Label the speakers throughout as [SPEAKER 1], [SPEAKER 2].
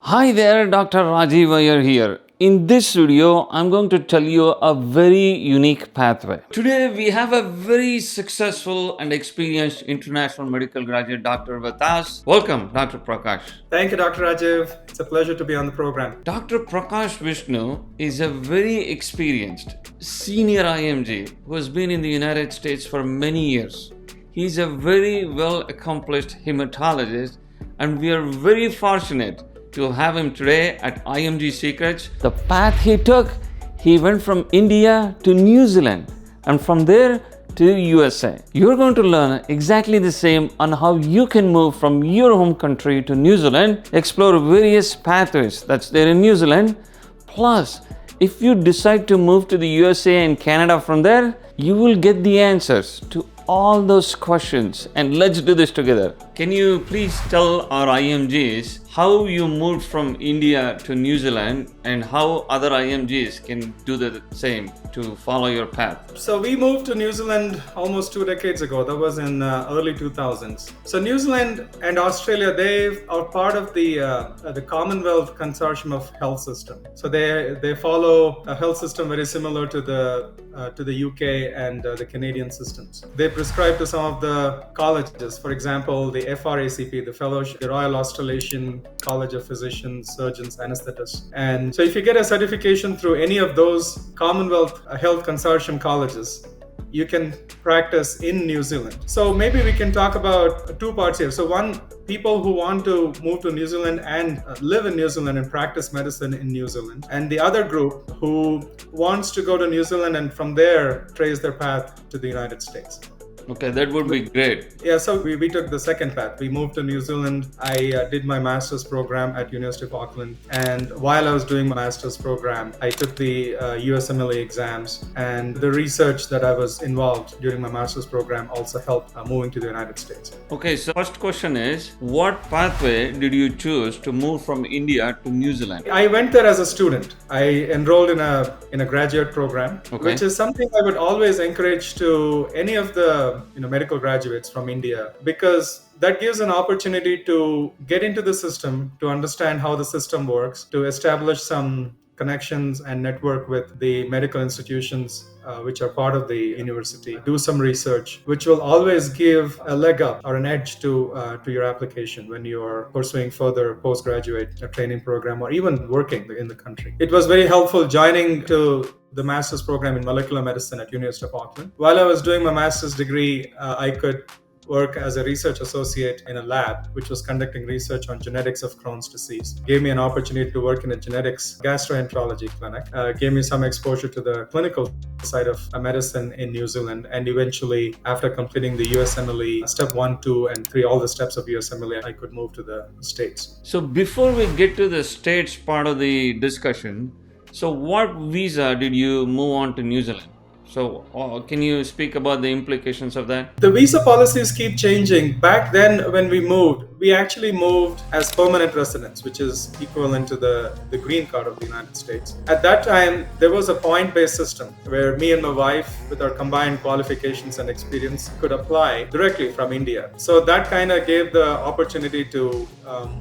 [SPEAKER 1] Hi there, Dr. Rajiv Iyer here. In this video, I'm going to tell you a very unique pathway. Today, we have a very successful and experienced international medical graduate doctor with us. Welcome, Dr. Prakash.
[SPEAKER 2] Thank you, Dr. Rajiv. It's a pleasure to be on the program.
[SPEAKER 1] Dr. Prakash Vishnu is a very experienced senior IMG who has been in the United States for many years. He's a very well accomplished hematologist, and we are very fortunate to have him today at IMG Secrets. The path he took, he went from India to New Zealand and from there to USA. You're going to learn exactly the same on how you can move from your home country to New Zealand, explore various pathways that's there in New Zealand. Plus, if you decide to move to the USA and Canada from there, you will get the answers to all those questions, and let's do this together. Can you please tell our IMGs how you moved from India to New Zealand and how other IMGs can do the same to follow your path?
[SPEAKER 2] So we moved to New Zealand almost 2 decades ago. That was in early 2000s. So New Zealand and Australia, they are part of the Commonwealth Consortium of Health System. So they follow a health system very similar to the UK and the Canadian systems. They prescribe to some of the colleges, for example, the FRACP, the Fellowship, the Royal Australasian College of Physicians, Surgeons, Anesthetists. And so if you get a certification through any of those Commonwealth Health Consortium colleges, you can practice in New Zealand. So maybe we can talk about two parts here. So one, people who want to move to New Zealand and live in New Zealand and practice medicine in New Zealand. And the other group who wants to go to New Zealand and from there trace their path to the United States.
[SPEAKER 1] Okay, that would be great.
[SPEAKER 2] Yeah, so we took the second path. We moved to New Zealand. I did my master's program at University of Auckland. And while I was doing my master's program, I took the USMLE exams. And the research that I was involved during my master's program also helped moving to the United States.
[SPEAKER 1] Okay, so first question is, what pathway did you choose to move from India to New Zealand?
[SPEAKER 2] I went there as a student. I enrolled in a graduate program, which is something I would always encourage to any of the medical graduates from India, because that gives an opportunity to get into the system, to understand how the system works, to establish some connections and network with the medical institutions which are part of the university, do some research, which will always give a leg up or an edge to your application when you're pursuing further postgraduate training program or even working in the country. It was very helpful joining to the master's program in molecular medicine at University of Auckland. While I was doing my master's degree, I could work as a research associate in a lab which was conducting research on genetics of Crohn's disease. Gave me an opportunity to work in a genetics gastroenterology clinic. Gave me some exposure to the clinical side of medicine in New Zealand, and eventually after completing the USMLE step 1, 2 and 3, all the steps of USMLE, I could move to the States.
[SPEAKER 1] So before we get to the States part of the discussion, so what visa did you move on to New Zealand? So can you speak about the implications of that?
[SPEAKER 2] The visa policies keep changing. Back then when we moved, we actually moved as permanent residents, which is equivalent to the green card of the United States. At that time, there was a point-based system where me and my wife, with our combined qualifications and experience, could apply directly from India. So that kind of gave the opportunity to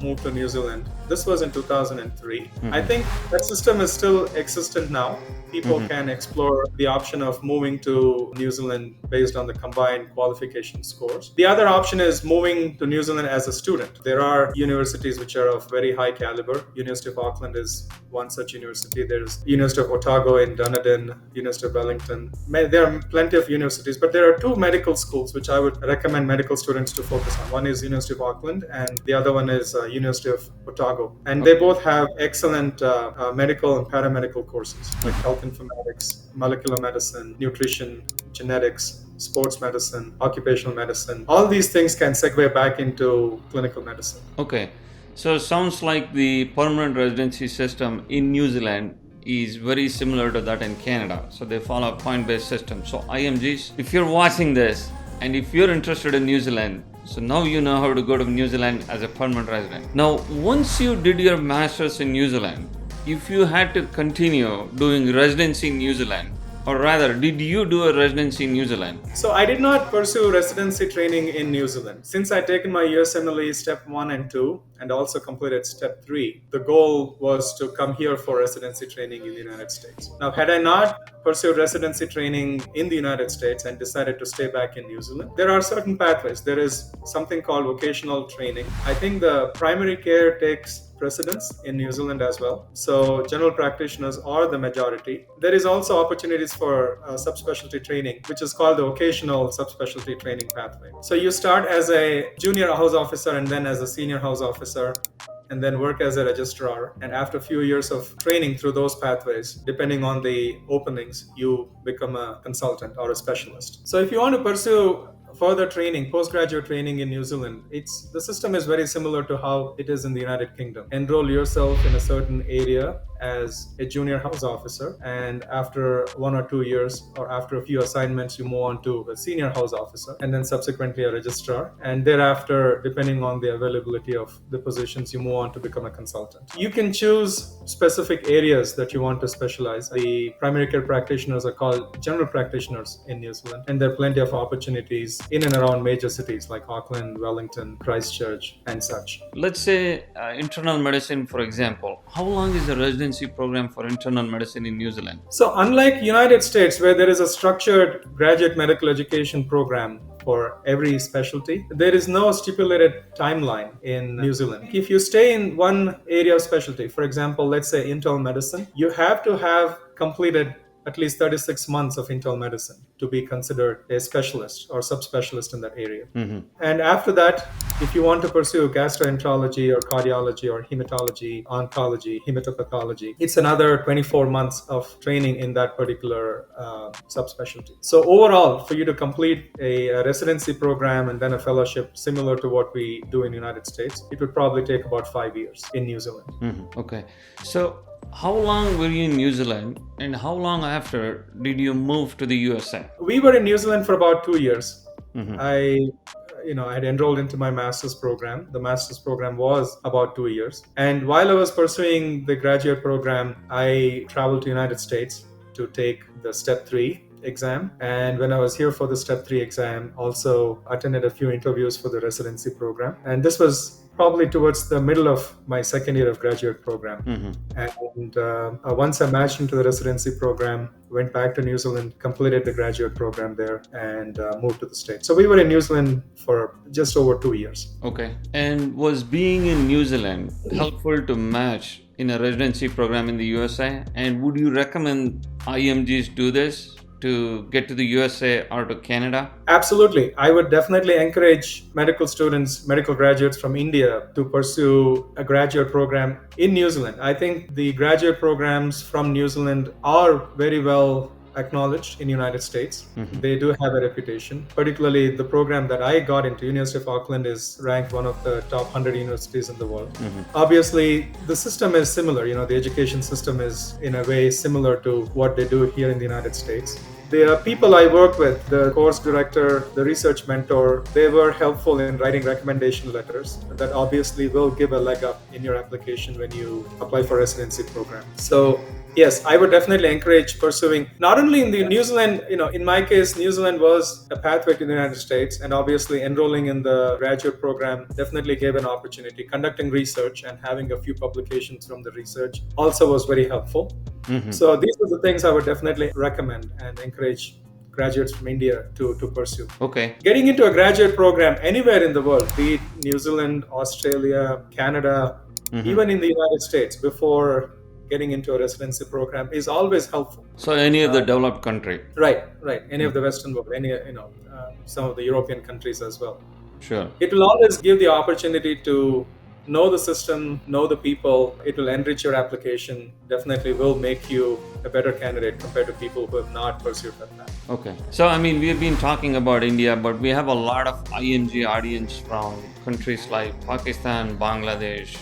[SPEAKER 2] move to New Zealand. This was in 2003. Mm-hmm. I think that system is still existent now. People can explore the option of moving to New Zealand based on the combined qualification scores. The other option is moving to New Zealand as a student. There are universities which are of very high caliber. University of Auckland is one such university. There's University of Otago in Dunedin, University of Wellington. There are plenty of universities, but there are two medical schools which I would recommend medical students to focus on. One is University of Auckland and the other one is University of Otago. And they both have excellent medical and paramedical courses like health informatics, molecular medicine, nutrition, genetics, sports medicine, occupational medicine. All these things can segue back into clinical medicine.
[SPEAKER 1] Okay, so sounds like the permanent residency system in New Zealand is very similar to that in Canada. So they follow a point-based system. So IMGs, if you're watching this and if you're interested in New Zealand, so now you know how to go to New Zealand as a permanent resident. Now, once you did your master's in New Zealand, if you had to continue doing residency in New Zealand, Or rather, did you do a residency in New Zealand?
[SPEAKER 2] So I did not pursue residency training in New Zealand. Since I'd taken my USMLE step 1 and 2 and also completed step 3, the goal was to come here for residency training in the United States. Now, had I not pursued residency training in the United States and decided to stay back in New Zealand, there are certain pathways. There is something called vocational training. I think the primary care takes precedence in New Zealand as well. So general practitioners are the majority. There is also opportunities for subspecialty training, which is called the vocational subspecialty training pathway. So you start as a junior house officer and then as a senior house officer, and then work as a registrar. And after a few years of training through those pathways, depending on the openings, you become a consultant or a specialist. So if you want to pursue further training, postgraduate training in New Zealand, the system is very similar to how it is in the United Kingdom. Enroll yourself in a certain area as a junior house officer, and after 1 or 2 years or after a few assignments, you move on to a senior house officer and then subsequently a registrar, and thereafter, depending on the availability of the positions, you move on to become a consultant. You can choose specific areas that you want to specialize. The primary care practitioners are called general practitioners in New Zealand, and there are plenty of opportunities in and around major cities like Auckland, Wellington, Christchurch, and such.
[SPEAKER 1] Let's say internal medicine, for example. How long is the residency program for internal medicine in New Zealand?
[SPEAKER 2] So unlike United States, where there is a structured graduate medical education program for every specialty, there is no stipulated timeline in New Zealand. If you stay in one area of specialty, for example, let's say internal medicine, you have to have completed at least 36 months of internal medicine to be considered a specialist or subspecialist in that area. Mm-hmm. And after that, if you want to pursue gastroenterology or cardiology or hematology, oncology, hematopathology, it's another 24 months of training in that particular subspecialty. So overall, for you to complete a residency program and then a fellowship similar to what we do in the United States, it would probably take about 5 years in New Zealand.
[SPEAKER 1] Mm-hmm. Okay. So how long were you in New Zealand and how long after did you move to the USA?
[SPEAKER 2] We were in New Zealand for about 2 years.
[SPEAKER 1] Mm-hmm.
[SPEAKER 2] I had enrolled into my master's program. The master's program was about 2 years. And while I was pursuing the graduate program, I traveled to United States to take the step 3 exam. And when I was here for the step 3 exam, also attended a few interviews for the residency program. And this was probably towards the middle of my second year of graduate program. Mm-hmm. And once I matched into the residency program, went back to New Zealand, completed the graduate program there, and moved to the States. So we were in New Zealand for just over 2 years.
[SPEAKER 1] Okay. And was being in New Zealand helpful to match in a residency program in the USA? And would you recommend IMGs do this to get to the USA or to Canada?
[SPEAKER 2] Absolutely. I would definitely encourage medical students, medical graduates from India to pursue a graduate program in New Zealand. I think the graduate programs from New Zealand are very well acknowledged in the United States. Mm-hmm. They do have a reputation. Particularly the program that I got into, University of Auckland, is ranked one of the top 100 universities in the world. Mm-hmm. Obviously, the system is similar. The education system is in a way similar to what they do here in the United States. The people I work with, the course director, the research mentor, they were helpful in writing recommendation letters that obviously will give a leg up in your application when you apply for a residency program. So yes, I would definitely encourage pursuing, not only in the New Zealand, in my case, New Zealand was a pathway to the United States, and obviously enrolling in the graduate program definitely gave an opportunity. Conducting research and having a few publications from the research also was very helpful. Mm-hmm. So these are the things I would definitely recommend and encourage graduates from India to pursue.
[SPEAKER 1] Okay.
[SPEAKER 2] Getting into a graduate program anywhere in the world, be it New Zealand, Australia, Canada, mm-hmm. even in the United States, before getting into a residency program is always helpful.
[SPEAKER 1] So any of the developed country?
[SPEAKER 2] Right. Any of the Western world, some of the European countries as well.
[SPEAKER 1] Sure.
[SPEAKER 2] It will always give the opportunity to know the system, know the people. It will enrich your application, definitely will make you a better candidate compared to people who have not pursued that path.
[SPEAKER 1] Okay. So, we have been talking about India, but we have a lot of IMG audience from countries like Pakistan, Bangladesh,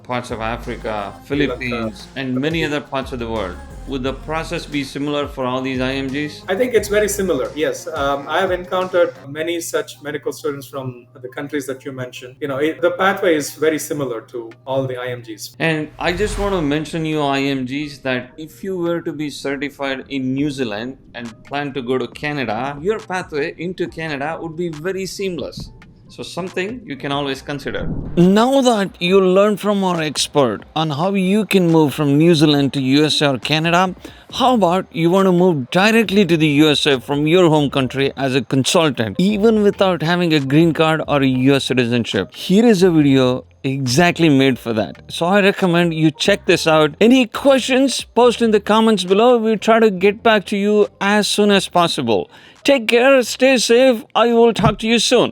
[SPEAKER 1] parts of Africa, Philippines, and many other parts of the world. Would the process be similar for all these IMGs?
[SPEAKER 2] I think it's very similar. Yes, I have encountered many such medical students from the countries that you mentioned. The pathway is very similar to all the IMGs.
[SPEAKER 1] And I just want to mention you IMGs that if you were to be certified in New Zealand and plan to go to Canada, your pathway into Canada would be very seamless. So something you can always consider. Now that you learned from our expert on how you can move from New Zealand to USA or Canada, how about you want to move directly to the USA from your home country as a consultant, even without having a green card or a US citizenship? Here is a video exactly made for that. So I recommend you check this out. Any questions, post in the comments below. We'll try to get back to you as soon as possible. Take care, stay safe. I will talk to you soon.